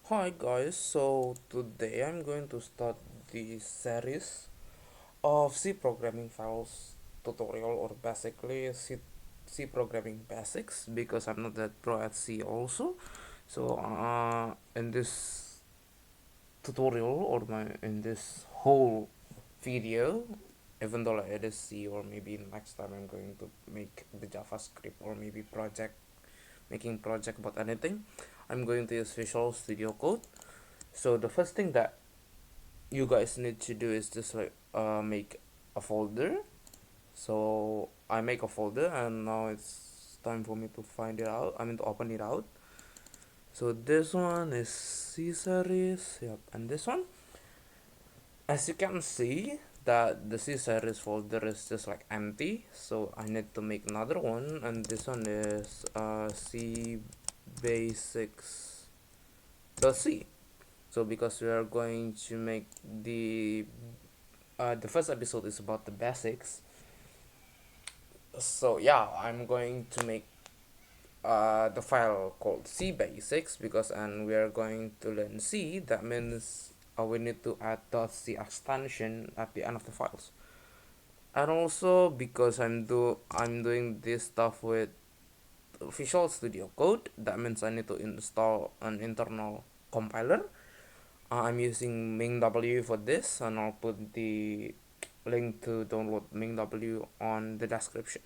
Hi guys, so today I'm going to start the series of C programming files tutorial, or basically C programming basics, because I'm not that pro at C also. So in this tutorial, or in this whole video, even though like it is C, or maybe next time I'm going to make the JavaScript, or maybe making project about anything, I'm going to use Visual Studio Code. So the first thing that you guys need to do is just like make a folder. So I make a folder, and now it's time for me to find it out. I mean to open it out. So this one is C series, yep, and this one, as you can see, that the C series folder is just like empty. So I need to make another one, and this one is C basics dot C. So because we are going to make the first episode is about the basics. So yeah, I'm going to make the file called C basics, because and we are going to learn C. That means we need to add .c extension at the end of the files. And also because I'm doing this stuff with Visual Studio Code, that means I need to install an internal compiler. I'm using MingW for this, and I'll put the link to download MingW on the description.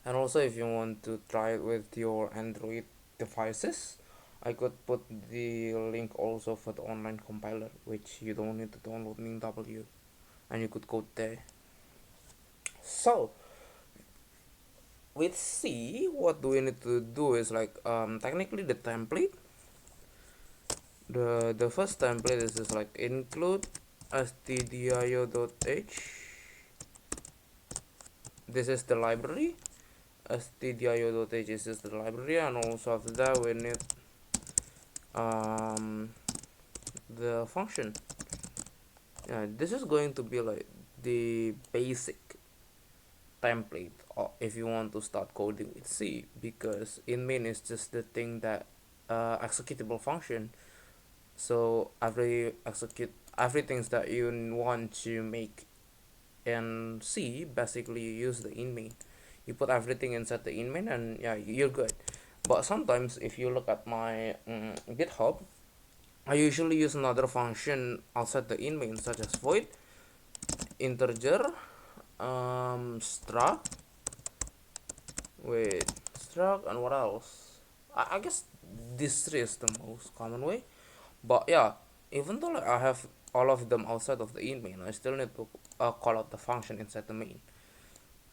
And also, if you want to try it with your Android devices, I could put the link also for the online compiler, which you don't need to download MingW, and you could code there. So with C, what do we need to do is like technically the template. The first template is just like include stdio.h. This is the library. stdio.h is just the library, and also after that we need um, the function. Yeah, this is going to be like the basic template if you want to start coding with C, because in main is just the thing that executable function. So everything that you want to make in C, basically you use the in main. You put everything inside the in main, and yeah, you're good. But sometimes if you look at my GitHub, I usually use another function outside the in main, such as void, integer, struct, wait, struct, and what else? I guess this three is the most common way. But yeah, even though like I have all of them outside of the in main, I still need to call out the function inside the main.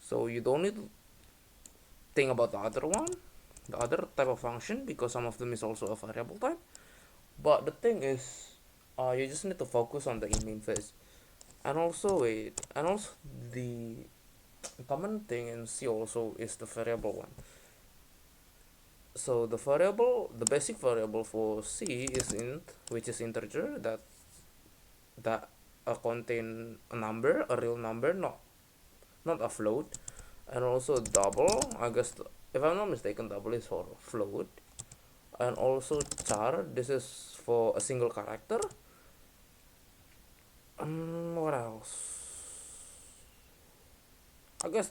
So you don't need to think about the other type of function, because some of them is also a variable type. But the thing is, you just need to focus on the in main first. And also the common thing in C also is the variable one. So the basic variable for C is int, which is integer that contain a number, a real number, not a float. And also double, I guess, if I'm not mistaken, double is for float. And also char, this is for a single character. What else? I guess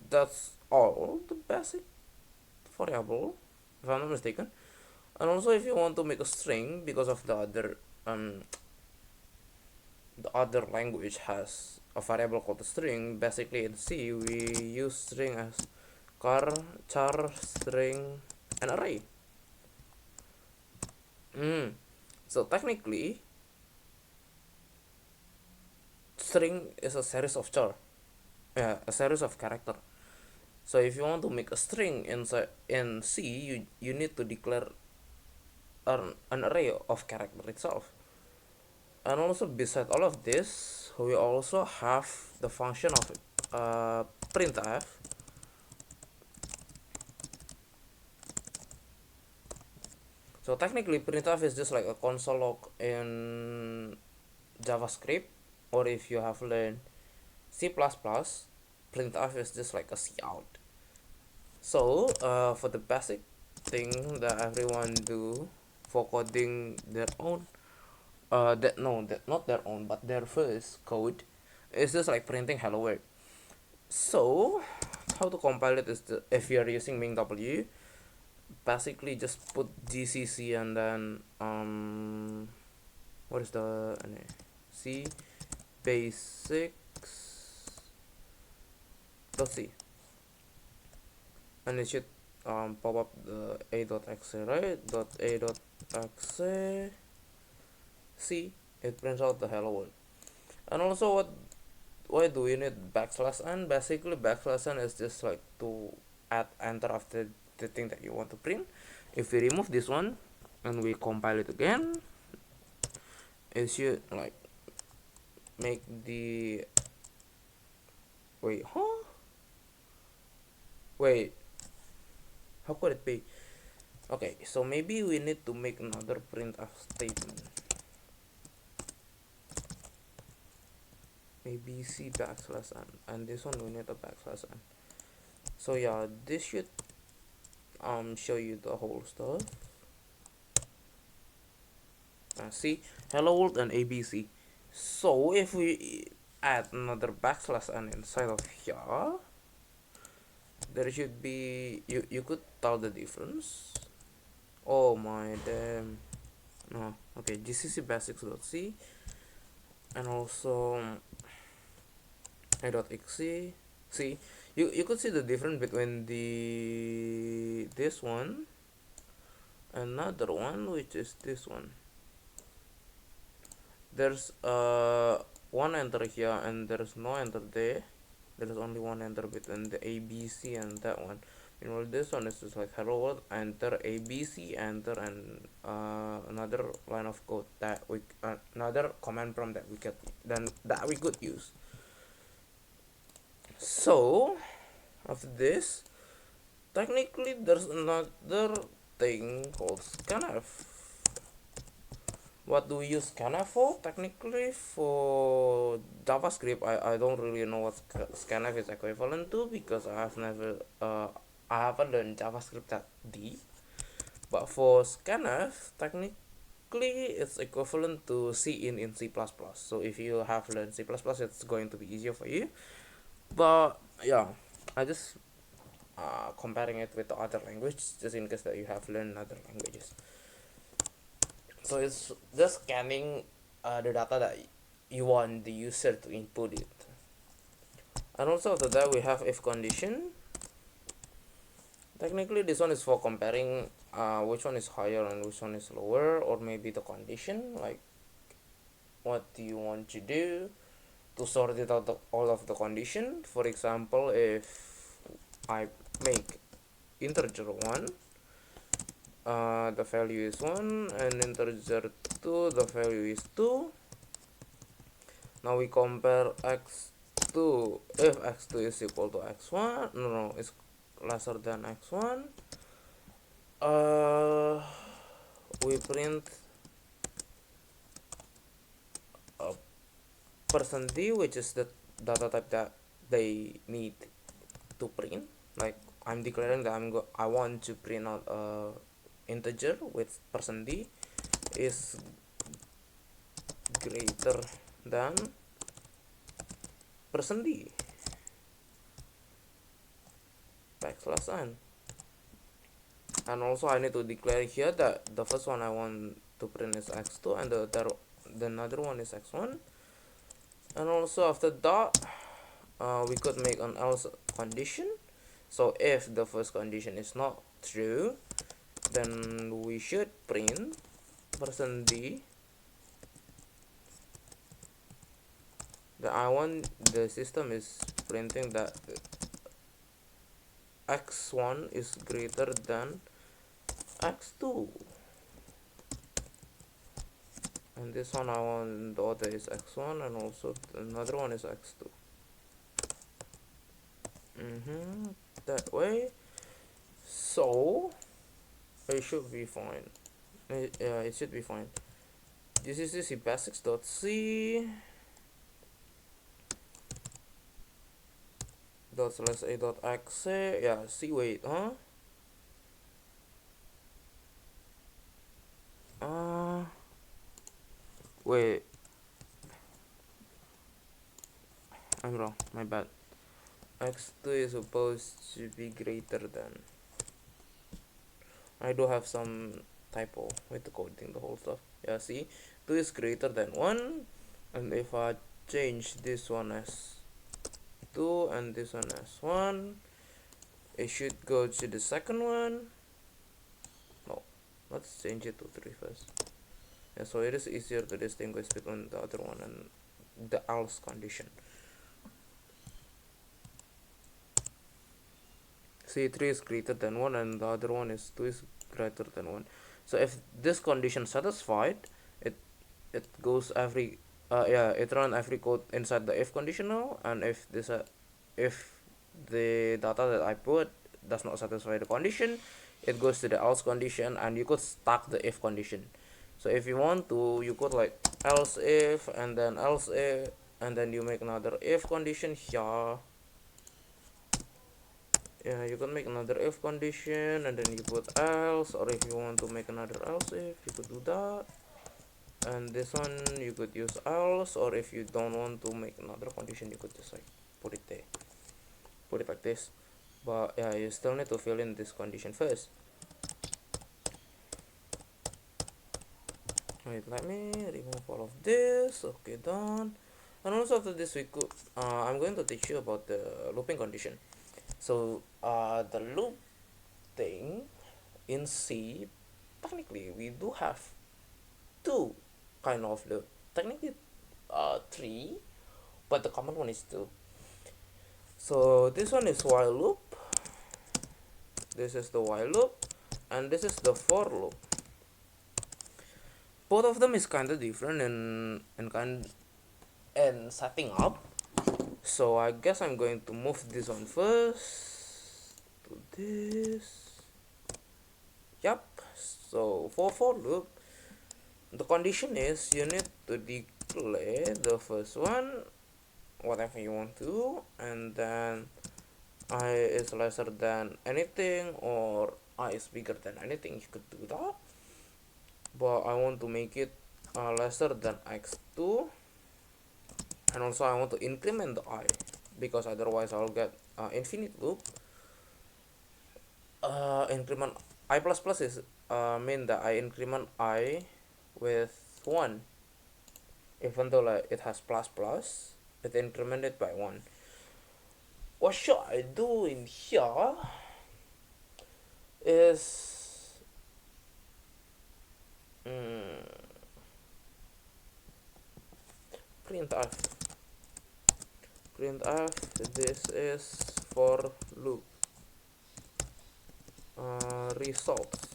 that's all the basic variable, if I'm not mistaken. And also, if you want to make a string, because of the other language has a variable called a string. Basically, in C we use string as char, string, and array. So technically, string is a series of char, yeah, a series of character. So if you want to make a string in C, you need to declare an array of character itself. And also beside all of this, we also have the function of printf. So technically printf is just like a console log in JavaScript, or if you have learned C++, printf is just like a cout. So for the basic thing that everyone do for coding their own that no that not their own but their first code is just like printing hello world. So how to compile it is if you are using MingW, basically just put gcc and then what is the c basics dot c, and it should pop up the a.exe, right? Dot a.exe c, it prints out the hello world. And also, why do we need backslash n? Basically backslash n is just like to add enter after the thing that you want to print. If we remove this one and we compile it again, it should like make the wait, how could it be? Okay, so maybe we need to make another printf statement. Maybe c backslash n, and this one we need a backslash n. So yeah, this should show you the whole stuff. See, hello world and abc. So if we add another backslash n inside of here, there should be you could tell the difference. Oh my damn. No, okay, gcc basics.c and also a.exe. See, you could see the difference between this one, another one, which is this one. There's one enter here and there's no enter there. There's only one enter between the abc and that one. Meanwhile, this one is just like hello world, enter abc, enter, and another line of code that we another command prompt that we could use. So after this, technically there's another thing called scanf. What do we use scanf for? Technically for JavaScript, I don't really know what scanf is equivalent to, because I haven't learned JavaScript that deep. But for scanf, technically it's equivalent to cin in C++. So if you have learned C++, it's going to be easier for you. But yeah, I just comparing it with the other language, just in case that you have learned other languages. So it's just scanning the data that you want the user to input it. And also after that we have if condition. Technically this one is for comparing which one is higher and which one is lower, or maybe the condition, like what do you want to do to sort it out all of the condition. For example, if I make integer 1, the value is 1, and integer 2, the value is 2. Now we compare x2. If x2 is equal to x1, no, it's lesser than x1, we print a %d, which is the data type that they need to print. Like I'm declaring that I want to print out a integer with %d is greater than %d backslash n. And also I need to declare here that the first one I want to print is x2 and the another one is x1. And also after that we could make an else condition. So if the first condition is not true, then we should print %d that I want the system is printing that x1 is greater than x2, and this one I want the order is x1 and also another one is x2. That way, so it should be fine. It should be fine. This is the basics.c ./a.exe. Yeah, see, wait, huh? wait, I'm wrong, my bad. X2 is supposed to be greater than. I do have some typo with the coding the whole stuff. Yeah, see, 2 is greater than 1, and if I change this one as 2 and this one as 1, it should go to the second one. No, let's change it to 3 first. Yeah, so it is easier to distinguish between the other one and the else condition. See, 3 is greater than 1 and the other one is 2 is greater than 1. So if this condition satisfied, it it goes every yeah, it run every code inside the if conditional, and if the data that I put does not satisfy the condition, it goes to the else condition, and you could stack the if condition. So if you want to, you could like else if and then else if, and then you make another if condition here. Yeah, you can make another if condition and then you put else, or if you want to make another else if, you could do that. And this one you could use else, or if you don't want to make another condition, you could just like put it there, put it like this. But yeah, you still need to fill in this condition first. Wait, let me remove all of this. Okay, done. And also after this we could I'm going to teach you about the looping condition. So the loop thing in C, technically we do have two kind of loop. Technically three, but the common one is two. So this one is while loop, this is the while loop, and this is the for loop. Both of them is kind of different in setting up. So I guess I'm going to move this one first to this. Yep. So for loop, the condition is you need to declare the first one, whatever you want to, and then I is lesser than anything or I is bigger than anything. You could do that, but I want to make it lesser than x2, and also I want to increment the I, because otherwise I'll get infinite loop. Increment I plus plus is mean that I increment I with 1, even though like it has plus plus, it incremented by 1. What should I do in here is printf. Printf, this is for loop results.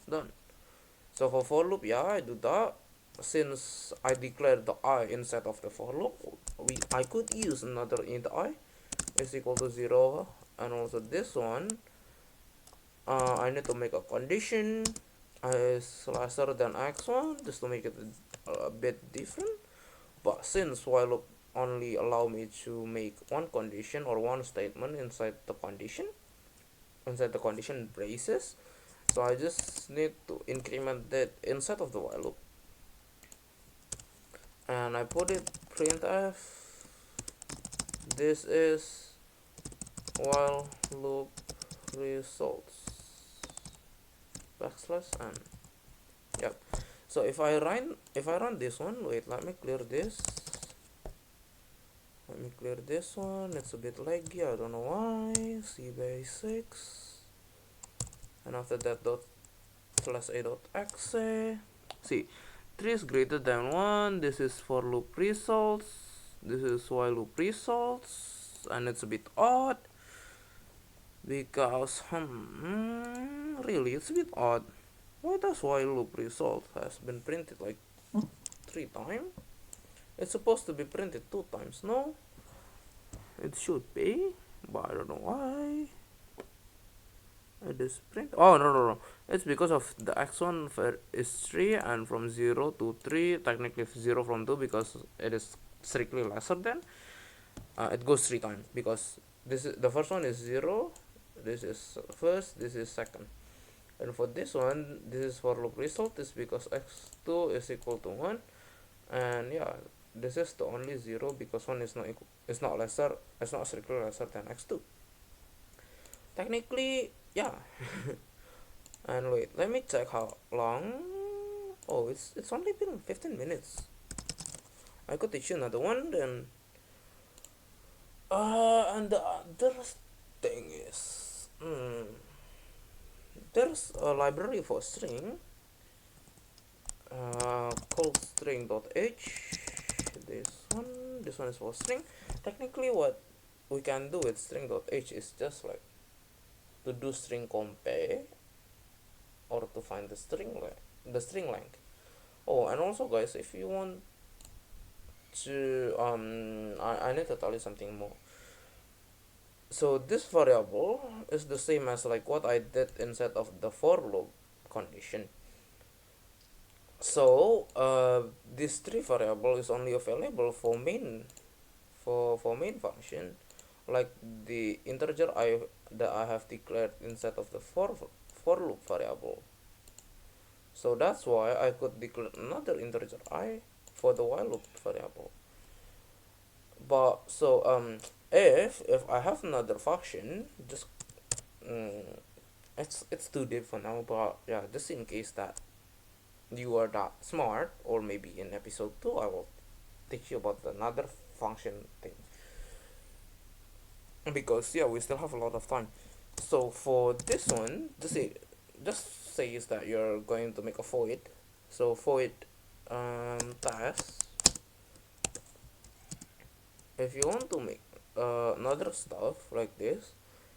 Done. So for loop, yeah, I do that. Since I declared the I inside of the for loop, I could use another int I is equal to 0, and also this one I need to make a condition is lesser than x1 just to make it a bit different. But since while loop only allow me to make one condition or one statement inside the condition braces, so I just need to increment that inside of the while loop, and I put it printf, this is while loop results backslash n. Yep. So if I run this one, wait, let me clear this. One. It's a bit laggy, I don't know why. C basics, and after that dot slash a dot exe. See, 3 is greater than 1. This is for loop results. This is while loop results, and it's a bit odd because really it's a bit odd. Why does while loop result has been printed like 3 times? It's supposed to be printed 2 times, no? It should be, but I don't know why. It is print. Oh no. It's because of the x1 is 3, and from 0 to 3, technically 0 from 2, because it is strictly lesser than. It goes 3 times because this is the first one is 0. This is first. This is second. And for this one, this is for loop result is because x2 is equal to 1, and yeah, this is the only 0 because 1 is not equal, it's not lesser, it's not strictly lesser than x2 technically. Yeah. And wait, let me check how long. Oh, it's only been 15 minutes. I could teach you another one then. And the other thing is, there's a library for string called string.h. This one is for string. Technically, what we can do with string.h is just like to do string compare or to find the string length. Oh, and also guys, if you want to I need to tell you something more. So this variable is the same as like what I did inside of the for loop condition. So this three variable is only available for main, for main function, like the integer that I have declared inside of the for loop variable. So that's why I could declare another integer I for the while loop variable. But so if I have another function, just mm, it's too deep for now. But yeah, just in case that you are that smart, or maybe in episode 2 I will teach you about another function thing, because yeah, we still have a lot of time. So for this one, just say is that you're going to make a void. So void task. If you want to make another stuff like this,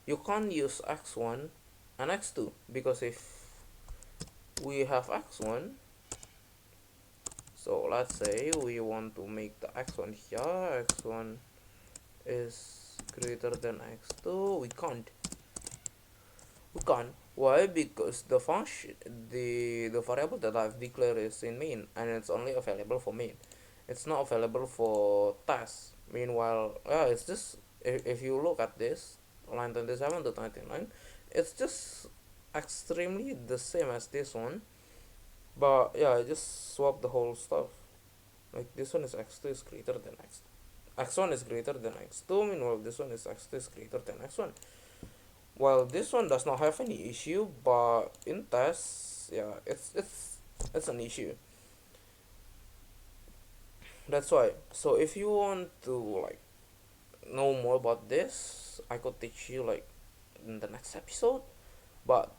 you can't use x1 and x2, because if we have x1, so let's say we want to make the x1 here, x1 is greater than x2, we can't. Why? Because the function, the variable that I've declared is in main, and it's only available for main. It's not available for task. Meanwhile, yeah, it's just, if you look at this line 27 to 29, it's just extremely the same as this one. But yeah, I just swap the whole stuff. Like this one is x2 is greater than x1 is greater than x2. Meanwhile, this one is x2 is greater than x1. Well, this one does not have any issue, but in tests, yeah, it's an issue. That's why. So if you want to like know more about this, I could teach you like in the next episode. But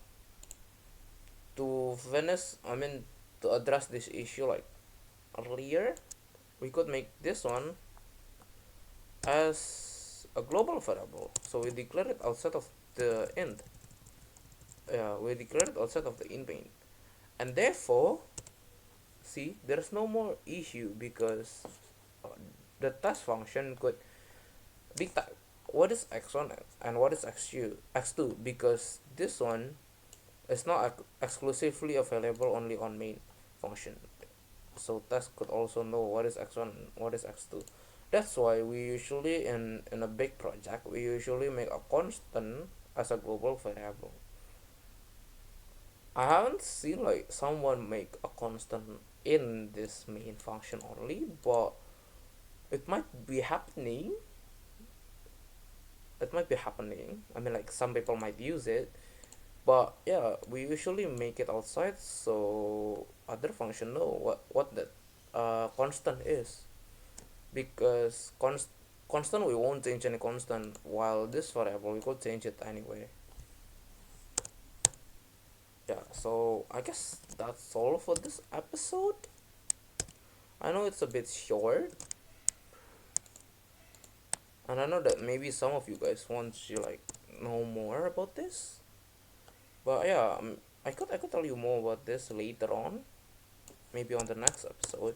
to finish, I mean, to address this issue like earlier, we could make this one as a global variable. So we declare it outside of the int. Yeah, we declare it outside of the int main, and therefore, see, there's no more issue because uh, the test function could detect what is x1 and what is x2, because this one is not exclusively available only on main function. So test could also know what is x1 and what is x2. That's why we usually in a big project we usually make a constant as a global variable. I haven't seen like someone make a constant in this main function only, but it might be happening. I mean, like some people might use it, but yeah, we usually make it outside so other function know what that constant is, because constant we won't change any constant, while this variable we could change it anyway. Yeah, so I guess that's all for this episode. I know it's a bit short, and I know that maybe some of you guys want to like know more about this, but yeah, I could tell you more about this later on, maybe on the next episode.